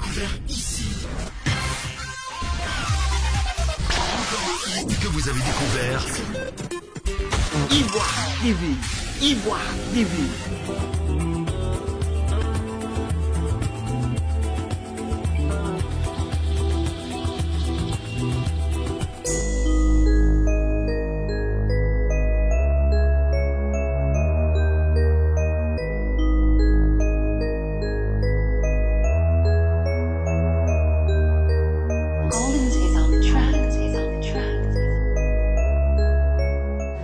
découvert ici. Encore un hit que vous avez découvert. Ivoire TV. Ivoire TV.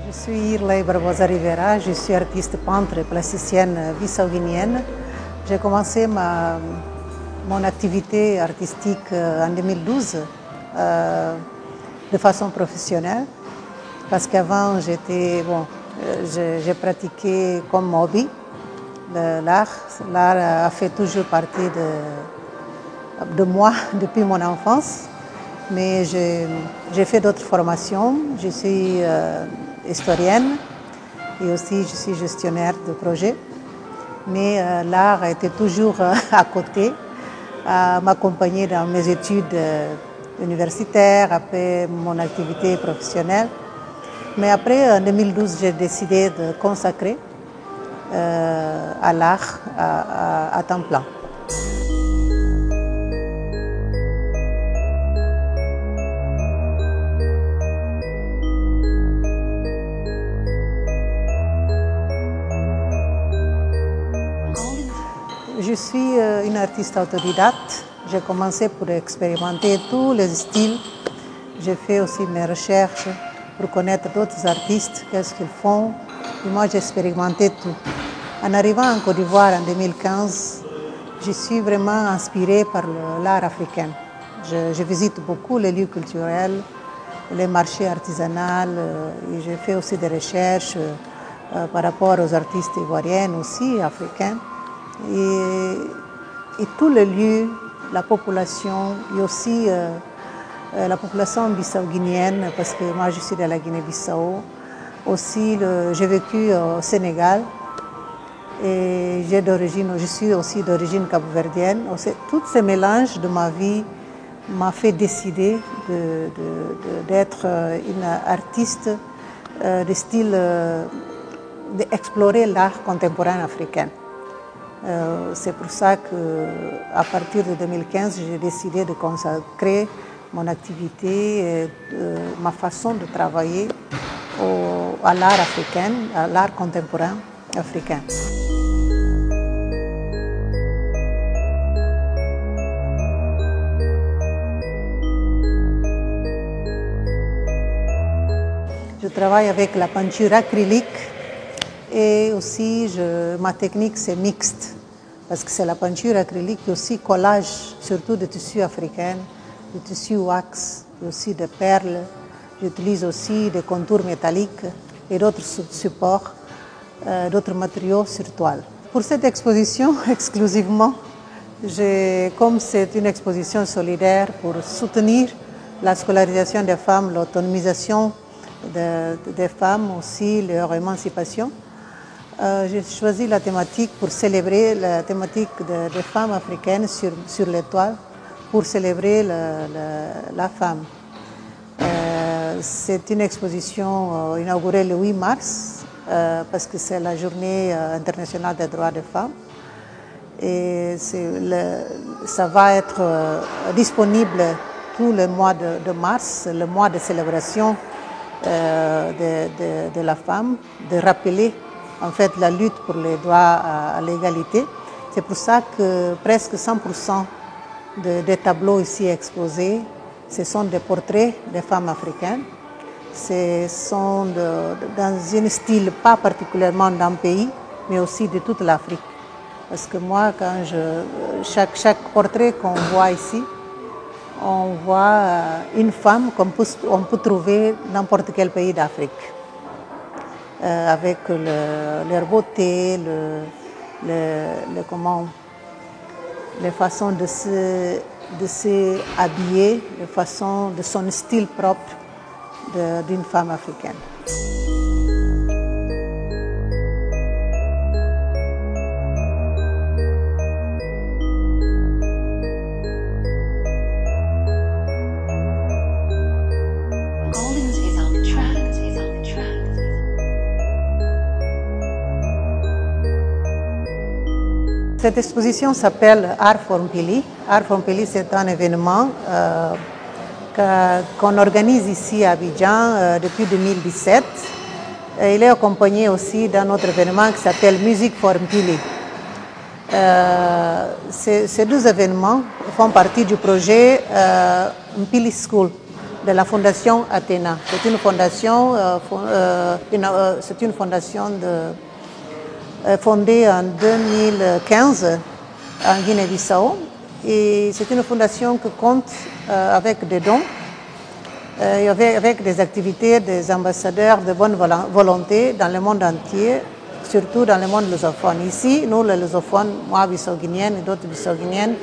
Je suis Irlay Barbosa Rivera, je suis artiste peintre et plasticienne bissau-guinéenne. J'ai commencé mon activité artistique en 2012 de façon professionnelle parce qu'avant j'ai pratiqué comme hobby l'art. L'art a fait toujours partie de moi depuis mon enfance, mais j'ai fait d'autres formations. Je suis historienne et aussi je suis gestionnaire de projet. Mais l'art a été toujours à côté, à m'accompagner dans mes études universitaires, après mon activité professionnelle. Mais après, en 2012, j'ai décidé de consacrer à l'art à temps plein. Je suis une artiste autodidacte. J'ai commencé pour expérimenter tous les styles. J'ai fait aussi mes recherches pour connaître d'autres artistes, qu'est-ce qu'ils font. Et moi, j'ai expérimenté tout. En arrivant en Côte d'Ivoire en 2015, je suis vraiment inspirée par l'art africain. Je visite beaucoup les lieux culturels, les marchés artisanaux. Et j'ai fait aussi des recherches par rapport aux artistes ivoiriens aussi, africains. Et tous les lieux, la population, et aussi la population bissau-guinéenne, parce que moi je suis de la Guinée-Bissau. Aussi, j'ai vécu au Sénégal et je suis aussi d'origine capverdienne. Tous ces mélanges de ma vie m'ont fait décider d'être une artiste de style, d'explorer l'art contemporain africain. C'est pour ça qu'à partir de 2015, j'ai décidé de consacrer mon activité, ma façon de travailler à l'art africain, à l'art contemporain africain. Je travaille avec la peinture acrylique. Et aussi, ma technique, c'est mixte, parce que c'est la peinture acrylique et aussi collage, surtout de tissus africains, de tissus wax, et aussi de perles. J'utilise aussi des contours métalliques et d'autres supports, d'autres matériaux sur toile. Pour cette exposition, exclusivement, comme c'est une exposition solidaire pour soutenir la scolarisation des femmes, l'autonomisation des femmes, aussi leur émancipation, j'ai choisi la thématique pour célébrer la thématique des femmes africaines sur l'étoile, pour célébrer la femme. C'est une exposition inaugurée le 8 mars, parce que c'est la journée internationale des droits des femmes. Et ça va être disponible tout le mois de mars, le mois de célébration de la femme, de rappeler en fait la lutte pour les droits à l'égalité. C'est pour ça que presque 100% des tableaux ici exposés, ce sont des portraits des femmes africaines. Ce sont dans un style pas particulièrement d'un pays, mais aussi de toute l'Afrique. Parce que moi, chaque portrait qu'on voit ici, on voit une femme qu'on peut trouver dans n'importe quel pays d'Afrique. Avec leur beauté, les façons de se habiller, les façons de son style propre d'une femme africaine. Cette exposition s'appelle Art Form Pili. Art Form Pili, c'est un événement qu'on organise ici à Abidjan depuis 2017. Il est accompagné aussi d'un autre événement qui s'appelle Music for Pili. Ces deux événements font partie du projet Mpili School de la Fondation Athéna. C'est une fondation, fondée en 2015 en Guinée-Bissau. Et c'est une fondation qui compte avec des dons, avec des activités des ambassadeurs de bonne volonté dans le monde entier, surtout dans le monde lusophone. Ici, nous les lusophones, moi bissau-guinéenne et d'autres bissau-guinéennes,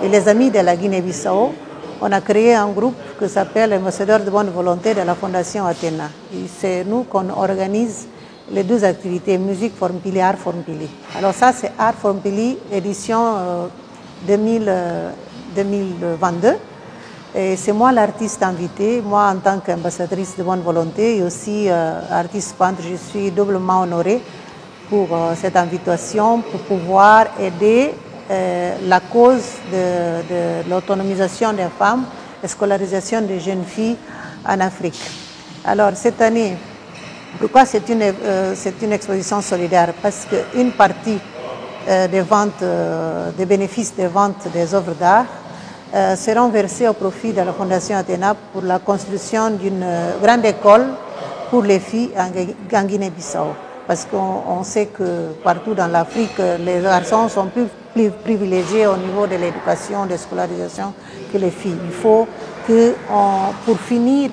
et les amis de la Guinée-Bissau, on a créé un groupe qui s'appelle Ambassadeurs de bonne volonté de la Fondation Athéna. Et c'est nous qu'on organise les deux activités, Musique for Mpili, Art for Mpili. Alors ça, c'est Art for Mpili, édition 2022. Et c'est moi l'artiste invité, moi en tant qu'ambassadrice de bonne volonté et aussi artiste peintre, je suis doublement honorée pour cette invitation pour pouvoir aider la cause de l'autonomisation des femmes et scolarisation des jeunes filles en Afrique. Alors cette année, pourquoi c'est une exposition solidaire? Parce qu'une partie des ventes, des bénéfices des ventes des œuvres d'art seront versés au profit de la Fondation Athéna pour la construction d'une grande école pour les filles en Guinée-Bissau. Parce qu'on sait que partout dans l'Afrique, les garçons sont plus privilégiés au niveau de l'éducation, de la scolarisation que les filles. Il faut que, pour finir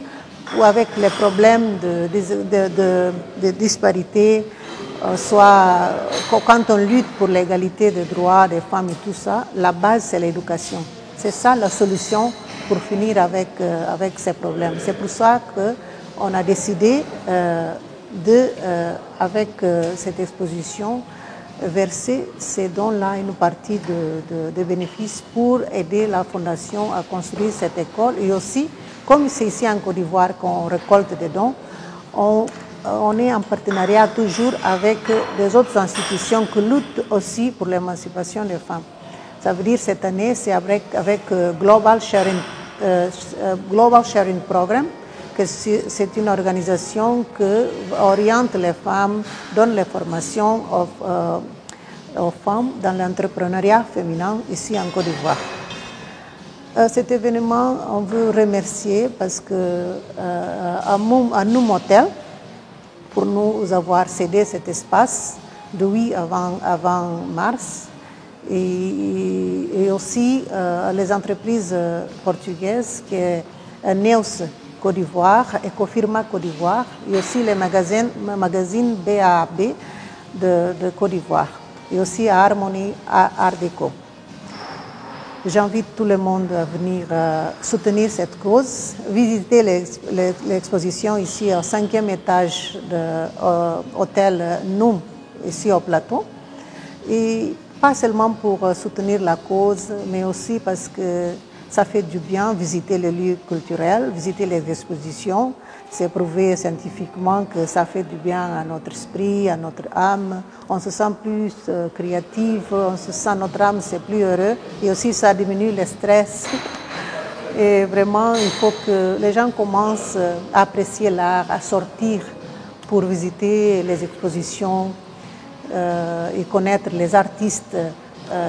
avec les problèmes de disparité, quand on lutte pour l'égalité des droits des femmes et tout ça, la base c'est l'éducation. C'est ça la solution pour finir avec ces problèmes. C'est pour ça qu'on a décidé avec cette exposition, verser ces dons-là, une partie de bénéfices pour aider la Fondation à construire cette école. Et aussi, comme c'est ici en Côte d'Ivoire qu'on récolte des dons, on est en partenariat toujours avec des autres institutions qui luttent aussi pour l'émancipation des femmes. Ça veut dire cette année, c'est avec Global Sharing Program, que c'est une organisation qui oriente les femmes, donne les formations aux femmes dans l'entrepreneuriat féminin ici en Côte d'Ivoire. Cet événement, on veut remercier parce que à Noum Hotel, pour nous avoir cédé cet espace de avant mars, et aussi les entreprises portugaises qui est Neus Côte d'Ivoire, Ecofirma Côte d'Ivoire, et aussi les magazines BAB de Côte d'Ivoire, et aussi à Harmonie Art Déco. J'invite tout le monde à venir soutenir cette cause, visiter l'exposition ici au 5e étage de l'hôtel Noum, ici au plateau. Et pas seulement pour soutenir la cause, mais aussi parce que ça fait du bien visiter les lieux culturels, visiter les expositions. C'est prouvé scientifiquement que ça fait du bien à notre esprit, à notre âme. On se sent plus créatif, notre âme c'est plus heureux. Et aussi ça diminue le stress. Et vraiment, il faut que les gens commencent à apprécier l'art, à sortir pour visiter les expositions et connaître les artistes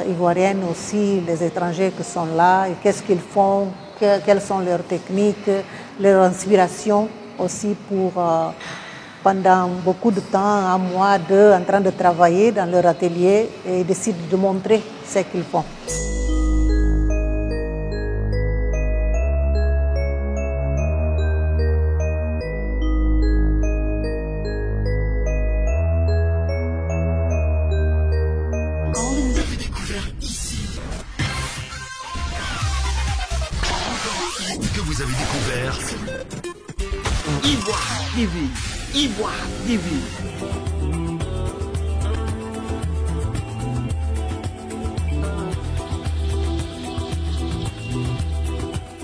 ivoiriennes aussi, les étrangers qui sont là, et qu'est-ce qu'ils font, quelles sont leurs techniques, leurs inspirations aussi pour, pendant beaucoup de temps, un mois, deux, en train de travailler dans leur atelier et décident de montrer ce qu'ils font. Que vous avez découvert Ivoire TV.